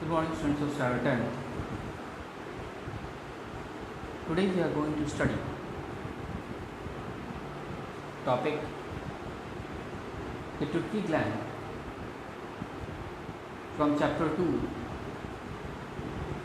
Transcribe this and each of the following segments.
Good morning, students of Standard 10. Today we are going to study topic pituitary gland from chapter 2,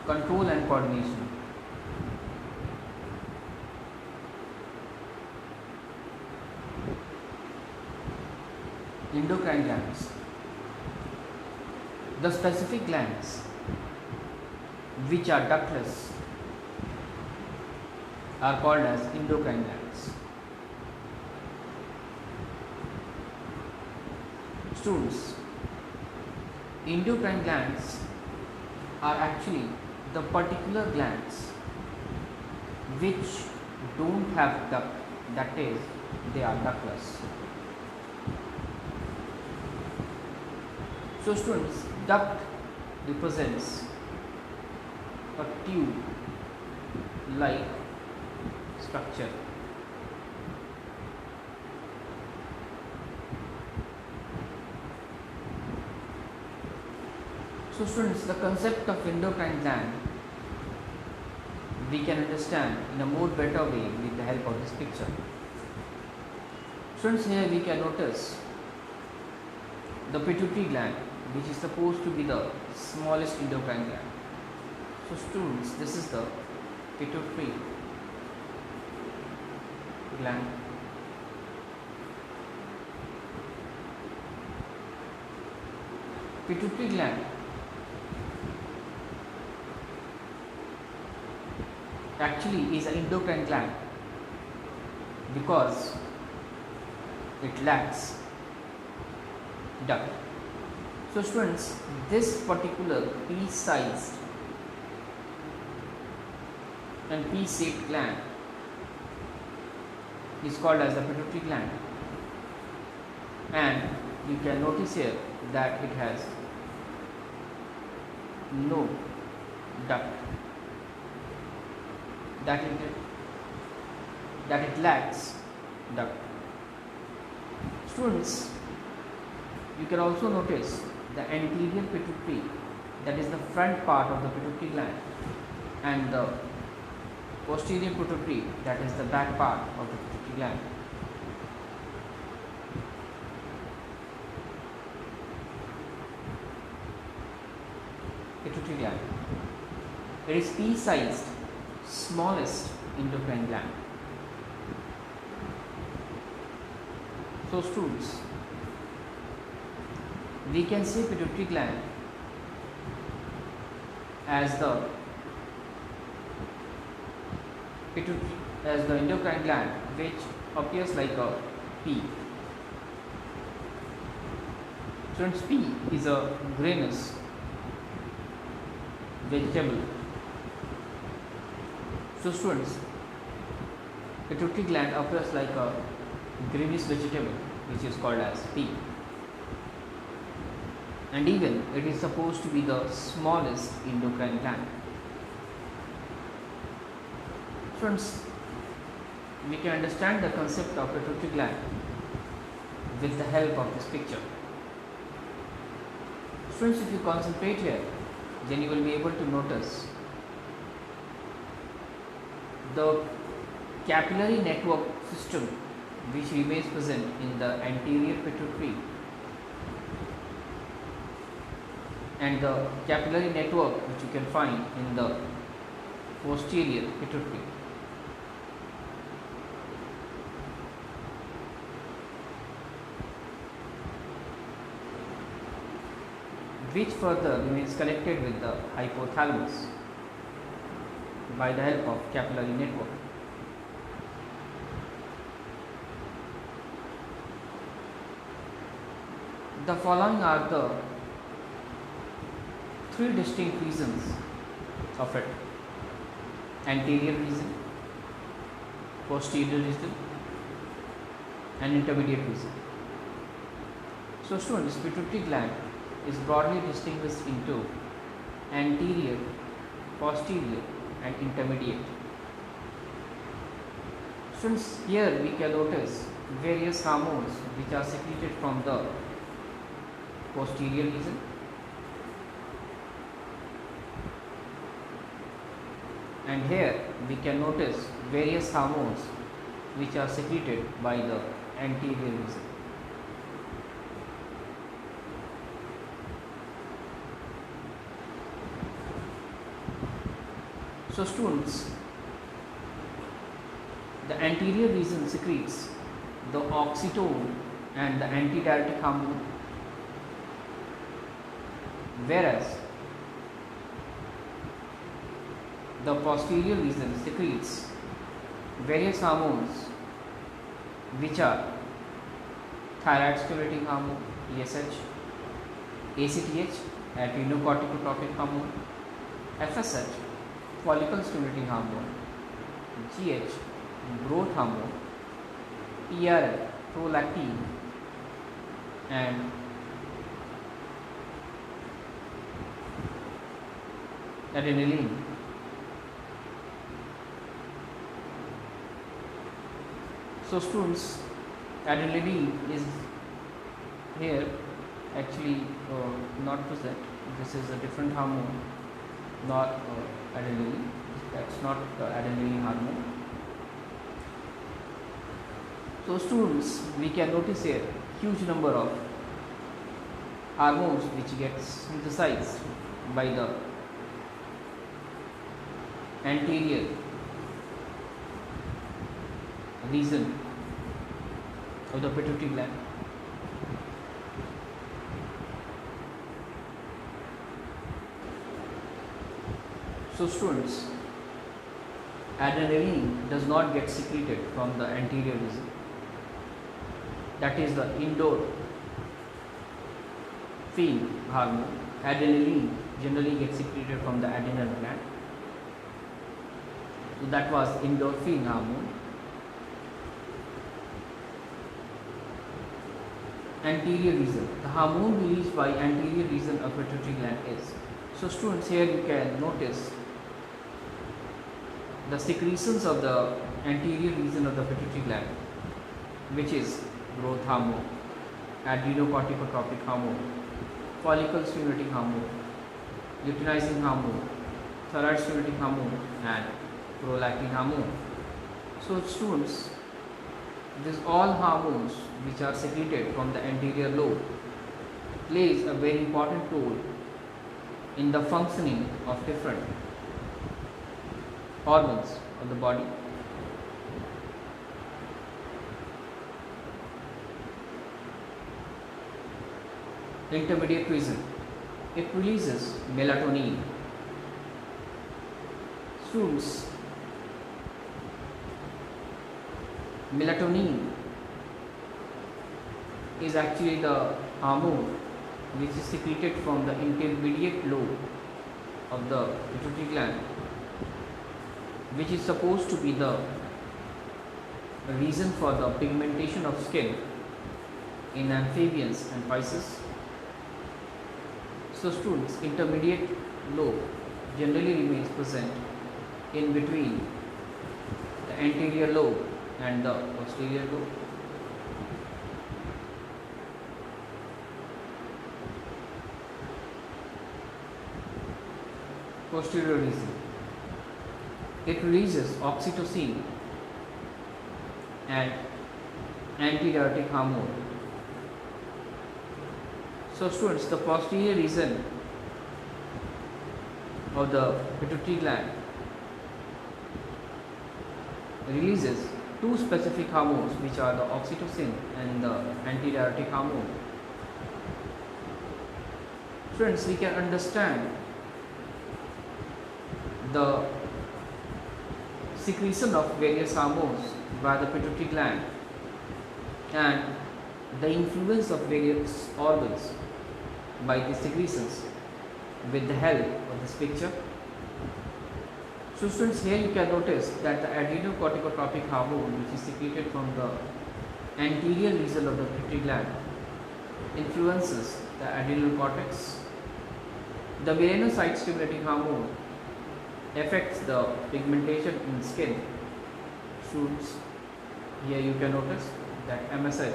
control and coordination. Endocrine glands. The specific glands which are ductless are called as endocrine glands. Students, endocrine glands are actually the particular glands which don't have duct, that is, they are ductless. So students, duct represents a tube like structure. So students, the concept of endocrine gland we can understand in a more better way with the help of this picture. Students, here we can notice the pituitary gland, which is supposed to be the smallest endocrine gland. So students, this is the pituitary gland. Pituitary gland actually is an endocrine gland because it lacks duct. So students, this particular pea-sized and pea-shaped gland is called as the pituitary gland, and you can notice here that it has no duct, that it lacks duct. Students, you can also notice the anterior pituitary, that is the front part of the pituitary gland, and the posterior pituitary, that is the back part of the pituitary gland. Pituitary gland. It is pea-sized, smallest endocrine gland. So students, we can say pituitary gland as the endocrine gland which appears like a pea. Students, pea is a grainous vegetable. So students, pituitary gland appears like a greenish vegetable which is called as pea, and even it is supposed to be the smallest endocrine gland. Students, we can understand the concept of pituitary gland with the help of this picture. Students, if you concentrate here, then you will be able to notice the capillary network system which remains present in the anterior pituitary and the capillary network which you can find in the posterior pituitary. Which further remains connected with the hypothalamus by the help of capillary network. The following are the three distinct regions of it: anterior region, posterior region, and intermediate region. So students, pituitary gland is broadly distinguished into anterior, posterior, and intermediate. Students, here we can notice various hormones which are secreted from the posterior region And here we can notice various hormones which are secreted by the anterior region. So students, the anterior region secretes the oxytocin and the antidiuretic hormone, whereas the posterior region secretes various hormones which are thyroid stimulating hormone TSH, ACTH adrenocorticotropic hormone, FSH follicle stimulating hormone, GH growth hormone, PRL prolactin, and adrenaline. So students, adrenaline is here actually not present. This is a different hormone, not adrenaline. That's not adrenaline hormone. So students, we can notice here huge number of hormones which gets synthesized by the anterior region of the pituitary gland. So students, adrenaline does not get secreted from the anterior region. That is the endorphin hormone. Adrenaline generally gets secreted from the adrenal gland. So that was endorphin hormone. Anterior region. The hormone released by anterior region of pituitary gland is. So students, here you can notice the secretions of the anterior region of the pituitary gland, which is growth hormone, adrenocorticotropic hormone, follicle stimulating hormone, luteinizing hormone, thyroid stimulating hormone, and prolactin hormone. So students, these all hormones which are secreted from the anterior lobe plays a very important role in the functioning of different organs of the body. Intermediate region, it releases melatonin. Students, melatonin is actually the hormone which is secreted from the intermediate lobe of the pituitary gland, which is supposed to be the reason for the pigmentation of skin in amphibians and pisces. So students, intermediate lobe generally remains present in between the anterior lobe and the posterior lobe. Posterior region, it releases oxytocin and antidiuretic hormone. So students, the posterior region of the pituitary gland releases two specific hormones, which are the oxytocin and the antidiuretic hormone. Friends, we can understand the secretion of various hormones by the pituitary gland and the influence of various organs by the secretions with the help of this picture. So students, here you can notice that the adrenocorticotropic hormone, which is secreted from the anterior region of the pituitary gland, influences the adrenal cortex. The melanocyte stimulating hormone affects the pigmentation in skin. Students, here you can notice that MSH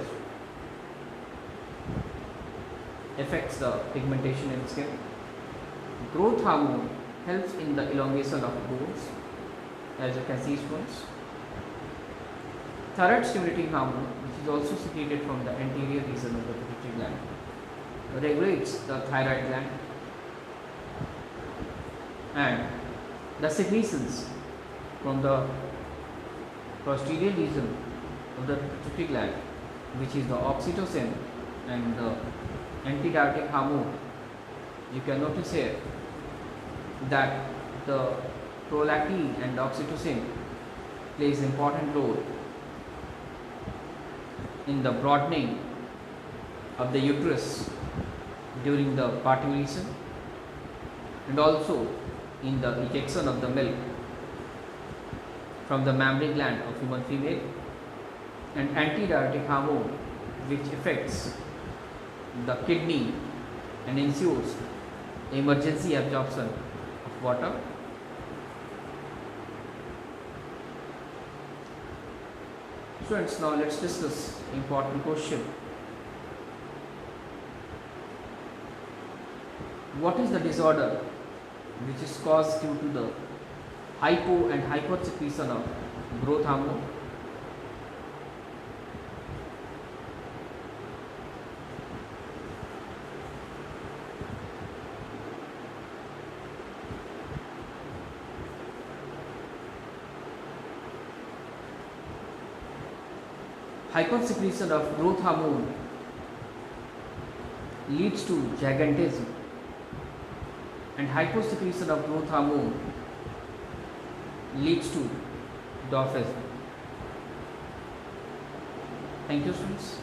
affects the pigmentation in skin. Growth hormone helps in the elongation of bones. as you can see students. Thyroid stimulating hormone, which is also secreted from the anterior region of the pituitary gland, regulates the thyroid gland, and the secretions from the posterior region of the pituitary gland, which is the oxytocin and the antidiuretic hormone. You can notice here that the prolactin and oxytocin plays important role in the broadening of the uterus during the parturition, and also in the ejection of the milk from the mammary gland of human female, and antidiuretic hormone which affects the kidney and ensures emergency absorption of water. Students, now let's discuss important question. What is the disorder which is caused due to the hypo and hypersecretion of growth hormone? Hypersecretion of growth hormone leads to gigantism, and hyposecretion of growth hormone leads to dwarfism. Thank you, students.